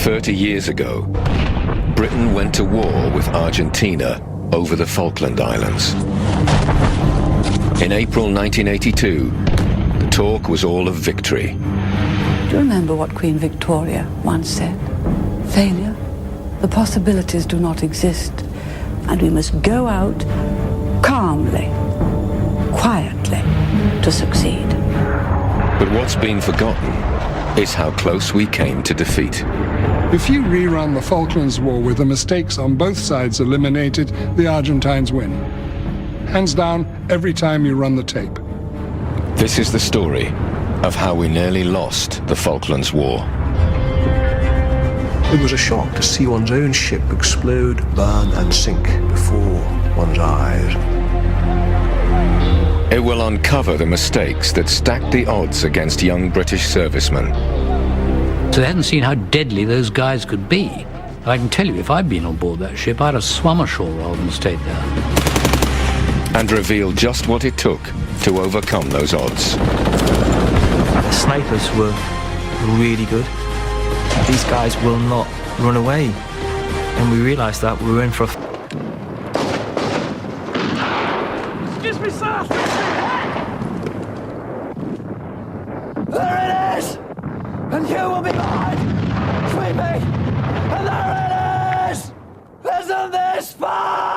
30 years ago, Britain went to war with Argentina over the Falkland Islands. In April 1982, the talk was all of victory. Do you remember what Queen Victoria once said? Failure, the possibilities do not exist, and we must go out calmly, quietly, to succeed. But what's been forgotten is how close we came to defeat. If you rerun the Falklands War with the mistakes on both sides eliminated, the Argentines win. Hands down, every time you run the tape. This is the story of how we nearly lost the Falklands War. It was a shock to see one's own ship explode, burn and sink before one's eyes. It will uncover the mistakes that stacked the odds against young British servicemen. So they hadn't seen how deadly those guys could be. I can tell you, if I'd been on board that ship, I'd have swum ashore rather than stayed there. And reveal just what it took to overcome those odds. The snipers were really good. These guys will not run away. And we realised that we were in for a... Excuse me, sir! There it is! And you will be mine! Sweet me! And there it is! Isn't this fun?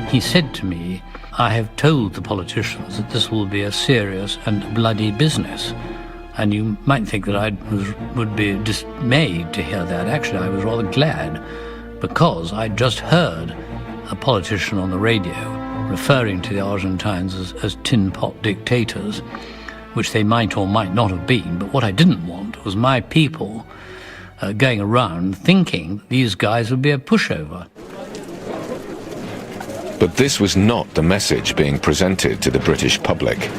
He said to me, I have told the politicians that this will be a serious and bloody business. And you might think that I would be dismayed to hear that. Actually, I was rather glad, because I'd just heard a politician on the radio referring to the Argentines as tin pot dictators, which they might or might not have been. But what I didn't want was my people going around thinking these guys would be a pushover. But this was not the message being presented to the British public.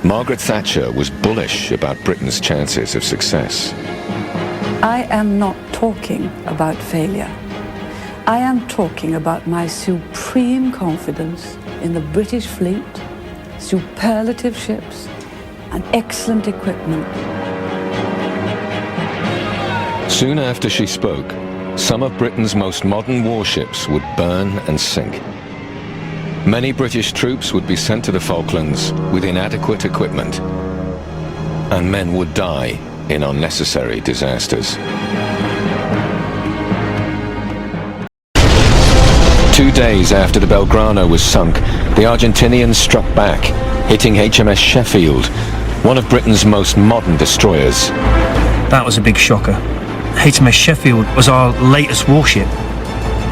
Margaret Thatcher was bullish about Britain's chances of success. I am not talking about failure. I am talking about my supreme confidence in the British fleet, superlative ships, and excellent equipment. Soon after she spoke, some of Britain's most modern warships would burn and sink. Many British troops would be sent to the Falklands with inadequate equipment, and men would die in unnecessary disasters. 2 days after the Belgrano was sunk, the Argentinians struck back, hitting HMS Sheffield, one of Britain's most modern destroyers. That was a big shocker. HMS Sheffield was our latest warship,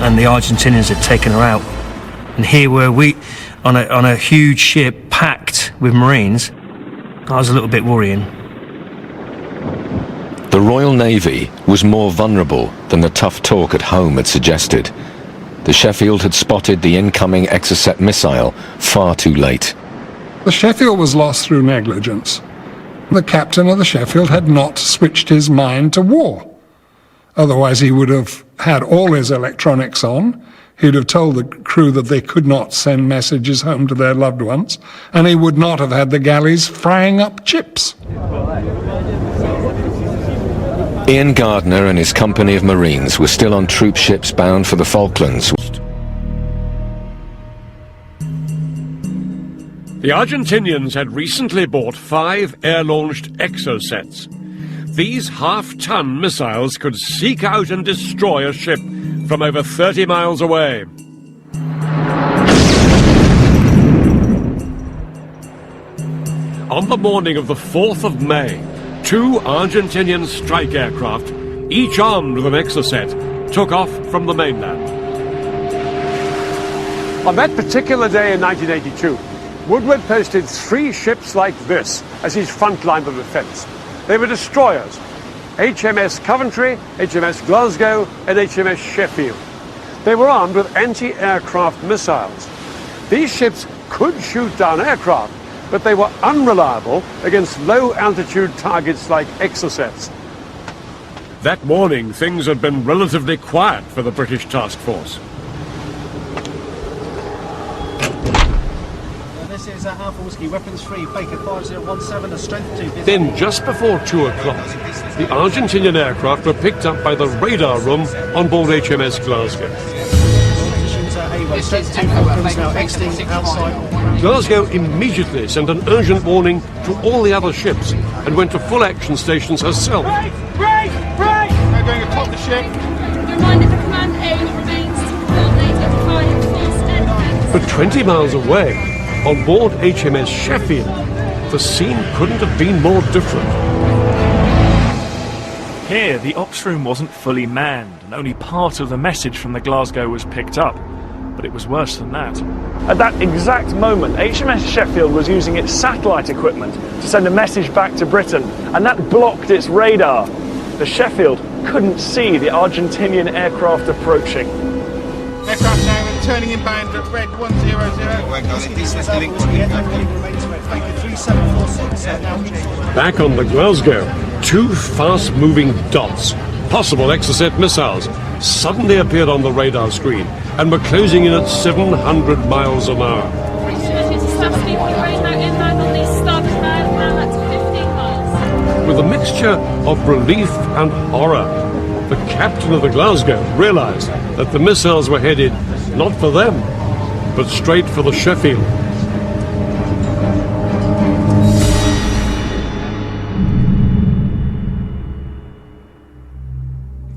and the Argentinians had taken her out. And here were we on a huge ship packed with Marines. That was a little bit worrying. The Royal Navy was more vulnerable than the tough talk at home had suggested. The Sheffield had spotted the incoming Exocet missile far too late. The Sheffield was lost through negligence. The captain of the Sheffield had not switched his mind to war. Otherwise he would have had all his electronics on. He'd have told the crew that they could not send messages home to their loved ones, and he would not have had the galleys frying up chips. Ian Gardner and his company of Marines were still on troop ships bound for the Falklands. The Argentinians had recently bought 5 air-launched Exocets. These half-ton missiles could seek out and destroy a ship from over 30 miles away. On the morning of the 4th of May, 2 Argentinian strike aircraft, each armed with an Exocet, took off from the mainland. On that particular day in 1982, Woodward posted 3 ships like this as his front line of defence. They were destroyers: HMS Coventry, HMS Glasgow and HMS Sheffield. They were armed with anti-aircraft missiles. These ships could shoot down aircraft, but they were unreliable against low-altitude targets like Exocets. That morning, things had been relatively quiet for the British task force. This is Alpha Whiskey, weapons free, Baker 5017, a strength 2. Then, just before 2 o'clock, the Argentinian aircraft were picked up by the radar room on board HMS Glasgow. Glasgow immediately sent an urgent warning to all the other ships and went to full action stations herself. Break! Now going atop the ship. Reminder for Command A remains to coordinate and fire full steadfast. But 20 miles away, on board HMS Sheffield, the scene couldn't have been more different. Here, the ops room wasn't fully manned, and only part of the message from the Glasgow was picked up. But it was worse than that. At that exact moment, HMS Sheffield was using its satellite equipment to send a message back to Britain, and that blocked its radar. The Sheffield couldn't see the Argentinian aircraft approaching. Aircraft now turning inbound at red 100. Back on the Glasgow, 2 fast-moving dots, possible Exocet missiles, suddenly appeared on the radar screen and were closing in at 700 miles an hour. With a mixture of relief and horror, the captain of the Glasgow realized that the missiles were headed not for them, but straight for the Sheffield.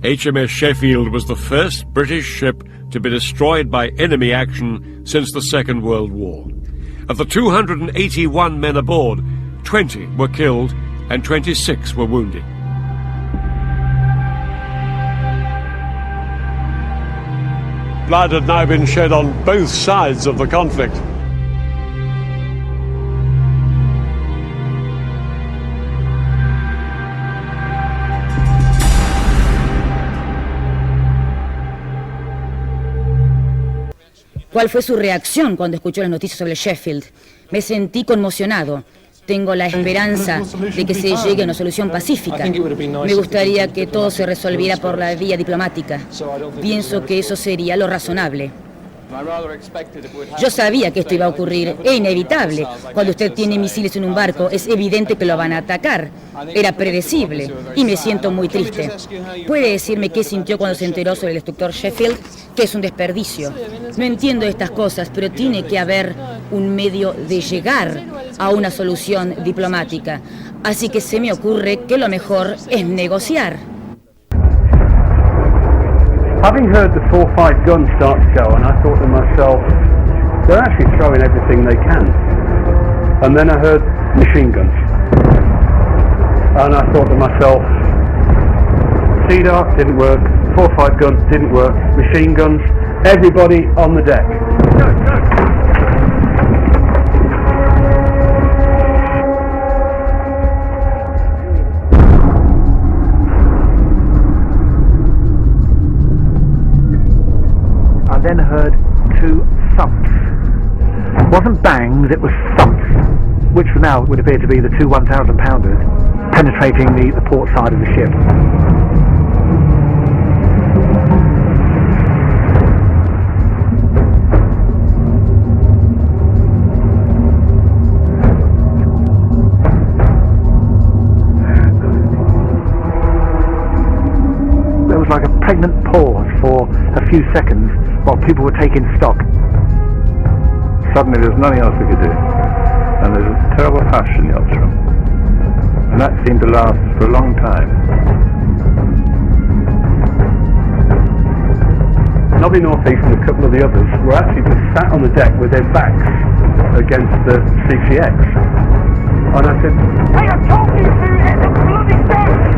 HMS Sheffield was the first British ship to be destroyed by enemy action since the Second World War. Of the 281 men aboard, 20 were killed and 26 were wounded. Blood had now been shed on both sides of the conflict. ¿Cuál fue su reacción cuando escuchó las noticias sobre Sheffield? Me sentí conmocionado. Tengo la esperanza de que se llegue a una solución pacífica. Me gustaría que todo se resolviera por la vía diplomática. Pienso que eso sería lo razonable. Yo sabía que esto iba a ocurrir, es inevitable. Cuando usted tiene misiles en un barco, es evidente que lo van a atacar. Era predecible y me siento muy triste. ¿Puede decirme qué sintió cuando se enteró sobre el destructor Sheffield? Que es un desperdicio. No entiendo estas cosas, pero tiene que haber un medio de llegar a una solución diplomática. Así que se me ocurre que lo mejor es negociar. Having heard the 4 or 5 guns start to go, and I thought to myself, they're actually throwing everything they can. And then I heard machine guns. And I thought to myself, sea dart didn't work, 4 or 5 guns didn't work, machine guns, everybody on the deck. Go, go. I then heard 2 thumps. It wasn't bangs, it was thumps, which now would appear to be the 2 1,000-pounders penetrating the port side of the ship. There was like a pregnant pause for a few seconds while people were taking stock. Suddenly there's nothing else we could do, and there's a terrible hush in the ops room, and that seemed to last for a long time. Nobby Northeast and a couple of the others were actually just sat on the deck with their backs against the CCX. And I said, "Hey, I told you to hit the bloody thing!"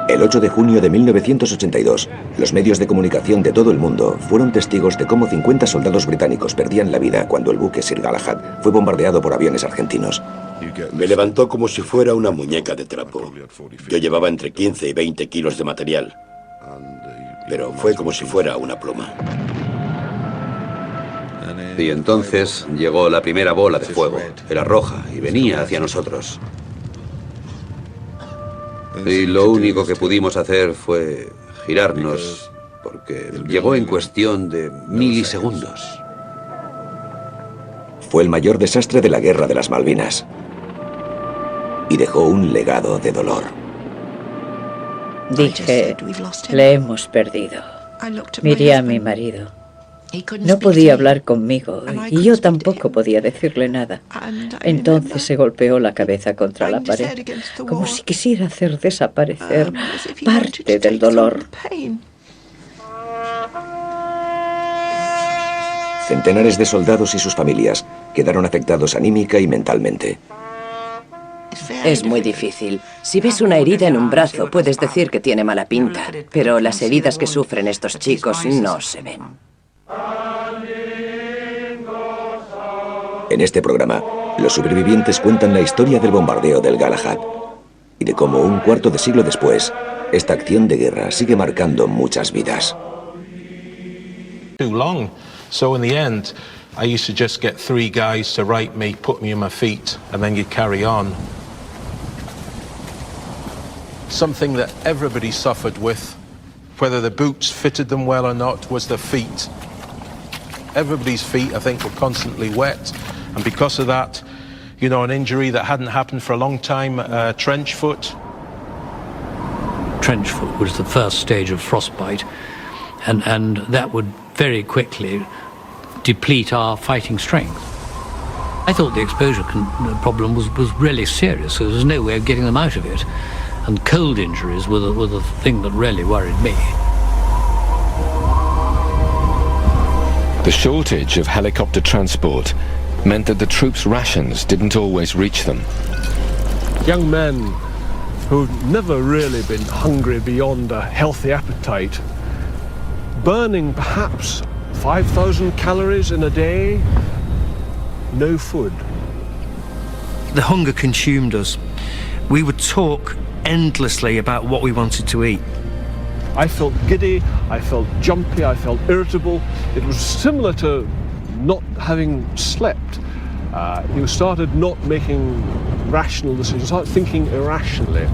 El 8 de junio de 1982, los medios de comunicación de todo el mundo fueron testigos de cómo 50 soldados británicos perdían la vida cuando el buque Sir Galahad fue bombardeado por aviones argentinos. Me levantó como si fuera una muñeca de trapo. Yo llevaba entre 15 y 20 kilos de material, pero fue como si fuera una pluma. Y entonces llegó la primera bola de fuego. Era roja y venía hacia nosotros. Y lo único que pudimos hacer fue girarnos, porque llegó en cuestión de milisegundos. Fue el mayor desastre de la Guerra de las Malvinas y dejó un legado de dolor. Dije, le hemos perdido. Miré a mi marido. No podía hablar conmigo y yo tampoco podía decirle nada. Entonces se golpeó la cabeza contra la pared, como si quisiera hacer desaparecer parte del dolor. Centenares de soldados y sus familias quedaron afectados anímica y mentalmente. Es muy difícil. Si ves una herida en un brazo, puedes decir que tiene mala pinta, pero las heridas que sufren estos chicos no se ven. En este programa, los supervivientes cuentan la historia del bombardeo del Galahad y de cómo un cuarto de siglo después, esta acción de guerra sigue marcando muchas vidas. Too long. So in the end, I used to just get 3 guys to right me, put me on my feet, and then you carry on. Something that everybody suffered with, whether the boots fitted them well or not, was their feet. Everybody's feet, I think, were constantly wet, and because of that, you know, an injury that hadn't happened for a long time, trench foot. Trench foot was the first stage of frostbite, and that would very quickly deplete our fighting strength. I thought the exposure problem was really serious, so there was no way of getting them out of it, and cold injuries were the thing that really worried me. The shortage of helicopter transport meant that the troops' rations didn't always reach them. Young men who'd never really been hungry beyond a healthy appetite, burning perhaps 5,000 calories in a day, no food. The hunger consumed us. We would talk endlessly about what we wanted to eat. I felt giddy, I felt jumpy, I felt irritable. It was similar to not having slept. You started not making rational decisions, started thinking irrationally.